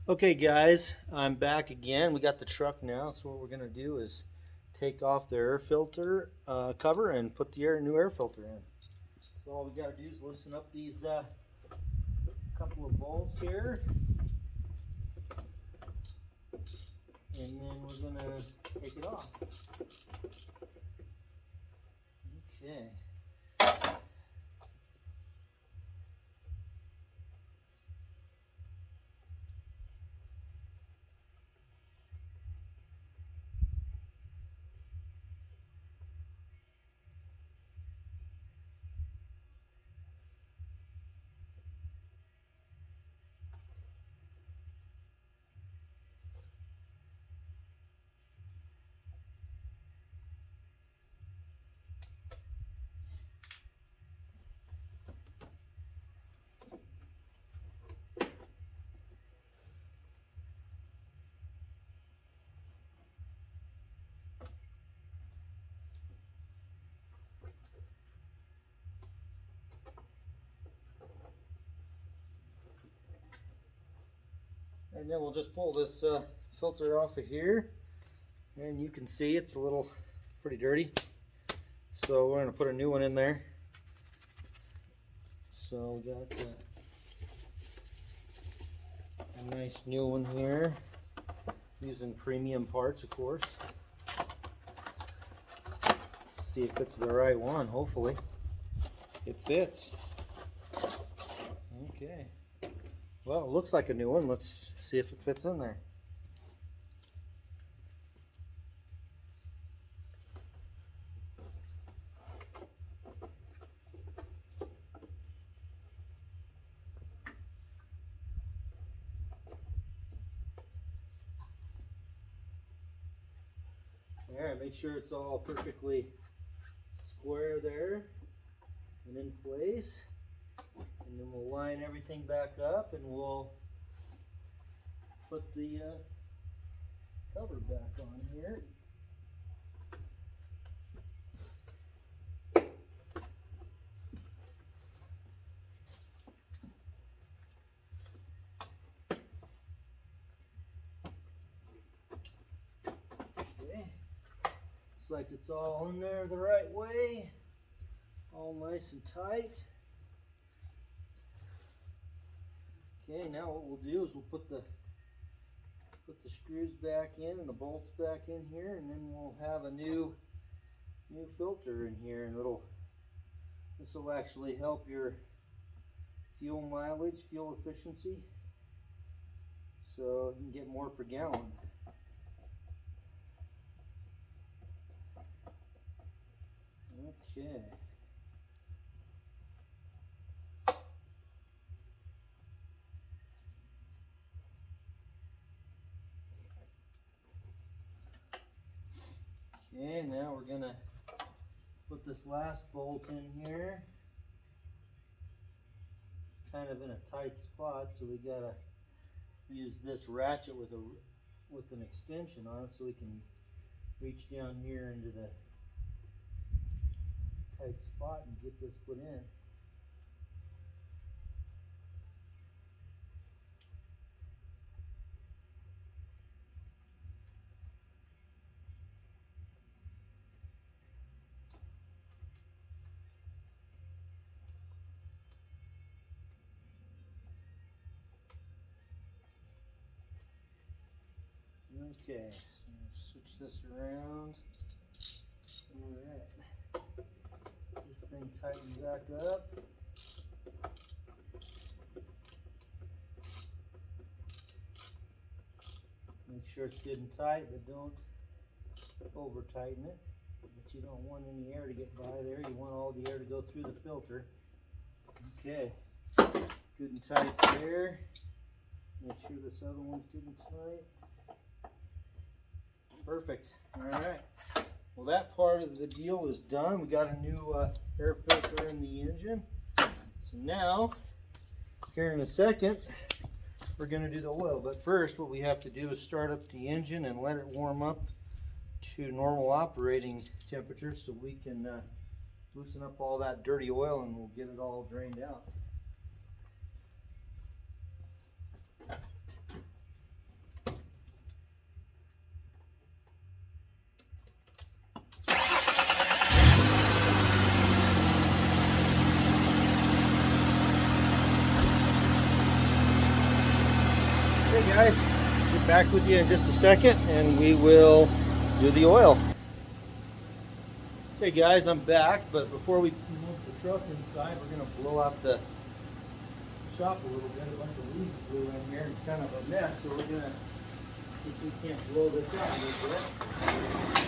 Okay guys, I'm back again. We got the truck now, so what we're going to do is take off the air filter cover and put the new air filter in. So all we got to do is loosen up these couple of bolts here, and then we're going to take it off. Okay. And then we'll just pull this filter off of here, and you can see it's a little pretty dirty. So we're going to put a new one in there. So we got a nice new one here, using premium parts, of course. Let's see if it's the right one. Hopefully it fits. Okay, well, it looks like a new one. Let's see if it fits in there. Alright, make sure it's all perfectly square there and in place, and then we'll line everything back up and we'll put the cover back on here. Okay, looks like it's all in there the right way, all nice and tight. Okay, now what we'll do is we'll put the screws back in and the bolts back in here, and then we'll have a new filter in here, and this will actually help your fuel mileage, fuel efficiency, so you can get more per gallon. Okay. Okay, now we're gonna put this last bolt in here. It's kind of in a tight spot, so we gotta use this ratchet with an extension on it so we can reach down here into the tight spot and get this put in. Okay, so switch this around. Alright, this thing tightens back up. Make sure it's good and tight, but don't over tighten it. But you don't want any air to get by there. You want all the air to go through the filter. Okay, good and tight there. Make sure this other one's good and tight. Perfect. Alright. Well, that part of the deal is done. We got a new air filter in the engine. So now, here in a second, we're going to do the oil. But first, what we have to do is start up the engine and let it warm up to normal operating temperature so we can loosen up all that dirty oil and we'll get it all drained out. Okay guys, get back with you in just a second and we will do the oil. Okay guys, I'm back, but before we move the truck inside, we're going to blow out the shop a little bit. A bunch of leaves blew in here. It's kind of a mess, so we're going to see if we can't blow this out a little bit.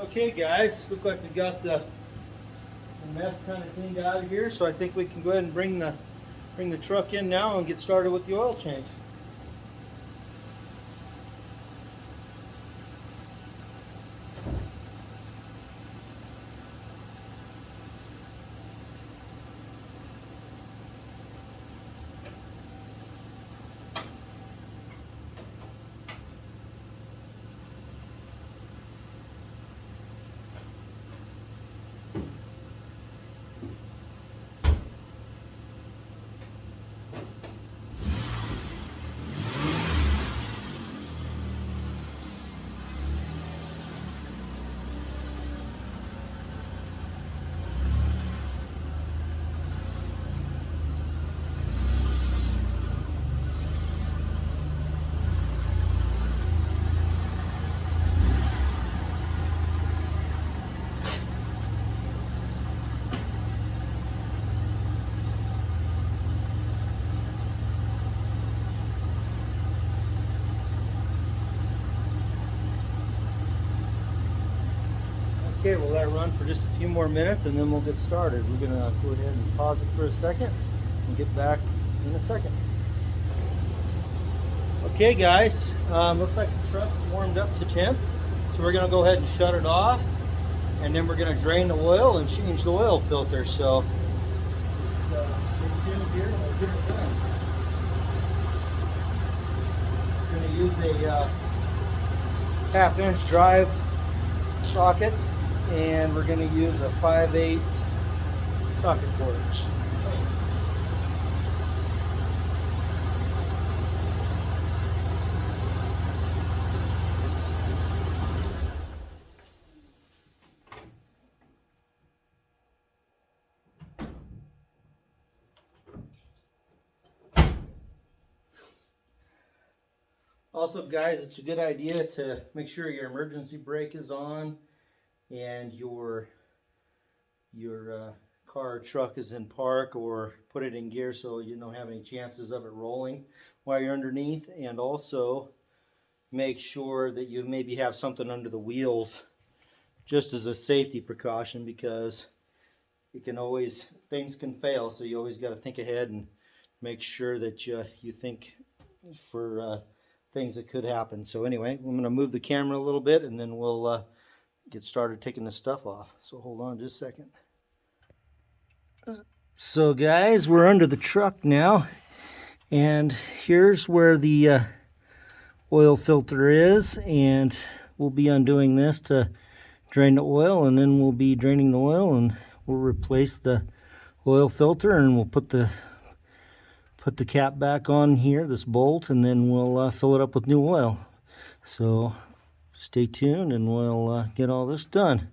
Okay guys, look like we got the mess kind of cleaned out of here, so I think we can go ahead and bring the truck in now and get started with the oil change. Okay, we'll let it run for just a few more minutes and then we'll get started. We're going to go ahead and pause it for a second and get back in a second. Okay guys, looks like the truck's warmed up to temp, so we're going to go ahead and shut it off, and then we're going to drain the oil and change the oil filter. So just in here and we'll get it done. We're going to use a 1/2 inch drive socket and we're going to use a 5/8 socket cord. Also, guys, it's a good idea to make sure your emergency brake is on and your car or truck is in park, or put it in gear so you don't have any chances of it rolling while you're underneath. And also make sure that you maybe have something under the wheels just as a safety precaution, because it can always, things can fail, so you always got to think ahead and make sure that you think for things that could happen. So anyway, I'm going to move the camera a little bit and then we'll get started taking this stuff off. So hold on just a second. So guys, we're under the truck now, and here's where the oil filter is, and we'll be undoing this to drain the oil, and then we'll be draining the oil, and we'll replace the oil filter, and we'll put the cap back on here, this bolt, and then we'll fill it up with new oil. So stay tuned and we'll get all this done.